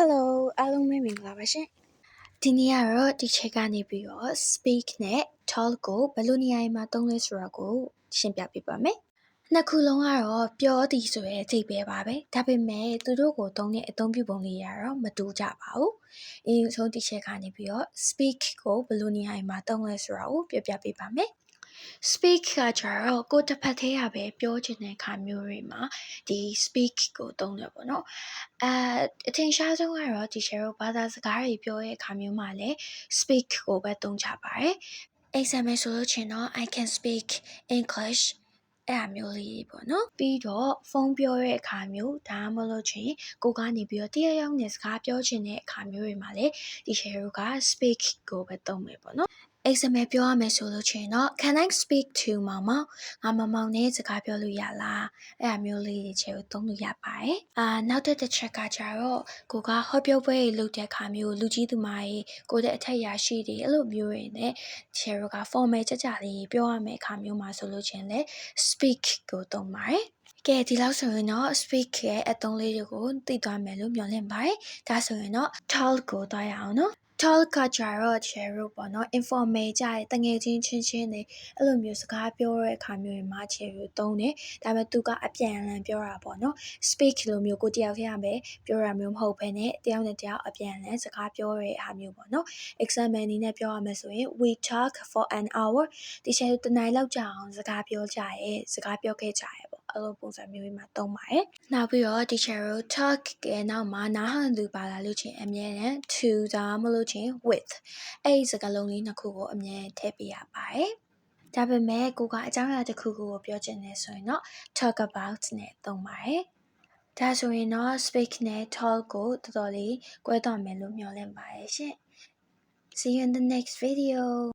Hello အားလုံးပဲမင်္ဂလာပါရှင်ဒီနေ့ကတော့ဒီချက်ကနေပြီးတော့ speak နဲ့ talk ကိုဘယ်လိုနေရာမှာသုံးလဲဆိုတာကိုရှင်းပြပေးပါမယ်နှစ်ခုလုံးကတော့ပြောသည်ဆိုရဲအဓိပ္ပာယ်ပါပဲဒါပေမဲ့သူတို့ကိုသုံးတဲ့အသုံးပြုပုံလေးကတော့မတူကြပါဘူးအင်းဆုံးဒီချက်ကနေပြီးတော့ speak ကိုဘယ်လိုနေရာမှာသုံးလဲဆိုတာကိုပြပြပေးပါမယ်speak ကကြတော့ကိုတစ်ဖက်သေးရပဲပြောချင်တဲ့အခါမျိုးတွေမှာဒီ speak ကိုသုံးတယ်ပေါ့နော်အထင်ရှားဆုံးကတော့ဒီ share ဘာသာစကားတွေပြောတဲ့အခါမျိုးမှာလည်း speak ကိုပဲသုံးကြပါတယ် example ဆိုလို့ချင်းတော့ I can speak English အဲ့အမျိုးလေးပေါ့နော်ပြီးတော့ဖုန်းပြောတဲ့အခါမျိုးဒါမှမဟုတ်လို့ချင်းကိုကနေပြီးတော့တရားရောက်နေစကားပြောချင်တဲ့အခါမျိုးတွေမှာလည်းဒီ share က speak ကိုပဲသုံးမယ်ပေါ့နော်example ပြောရမယ်ဆိုလို့ချင်းတော့ Can I speak to မောင်မောင်ငါမောင်မောင်နဲ့စကားပြောလို့ရလားအဲ့အမျိုးလေးတွေချေကိုသုံးလို့ရပါတယ်နောက်တစ်ချက်ကကြတော့ကိုကဟောပြောပွဲတွေလုပ်တဲ့အခါမျိုးလူကြီးသူမတွေကိုတဲ့အထက်ရရှိတွေအဲ့လိုမျိုးတွေနဲ့ share က formal ကြကြလေးပြောရမယ့်အခါမျိုးမှာဆိုလို့ချင်းလဲ speak ကိုသုံးပါတယ်ကဲဒီလောက်ဆိုရင်တော့ speak ရဲ့အသုံးလေးတွေကိုသိသွားမယ်လို့မျှော်လင့်ပါတယ်ဒါဆိုရင်တော့ talk ကိုသွားရအောင်နော် talk ကကြတော့ share ပေါ့နော် informal ကြတဲ့တငယ်ချင်းချင်းတွေအဲ့လိုမျိုးစကားပြောတဲ့အခါမျိုးတွေမှာ share ကိုသုံးတယ်ဒါပေမဲ့သူကအပြန်အလှန်ပြောတာပေါ့နော် speak လိုမျိုးကိုတယောက်တည်းရမယ်ပြောတာမျိုးမဟုတ်ဘဲနဲ့တယောက်နဲ့တယောက်အပြန်အလှန်စကားပြောတဲ့အားမျိုးပေါ့နော် example အနေနဲ့ပြောရမယ်ဆိုရင် we talk for an hour ဒီ share တနိုင်လောက်ကြာအောင်စကားပြောကြရဲစကားပြောခဲ့ကြရဲပေါ့အဲ့လိုပုံစံမျိုးတွေမှာသုံးပါတယ်နောက်ပြီးတော့ teacher ကို talk ရဲ့နောက်မှာနားဟန်သူပါလာလို့ချင်းအမြဲတမ်း to ဒါမှမဟုတ်ချင်း with အဲ့ဒီစကားလုံးလေးနှစ်ခုကိုအမြဲထည့်ပေးရပါတယ်ဒါပေမဲ့ကိုကအကြောင်းအရာတစ်ခုကိုပြောချင်တယ်ဆိုရင်တော့ talk about နဲ့သုံးပါတယ်ဒါဆိုရင်တော့ speak နဲ့ talk ကိုတော်တော်လေးကွဲသွားမယ်လို့မျှော်လင့်ပါတယ်ရှင် See you in the next video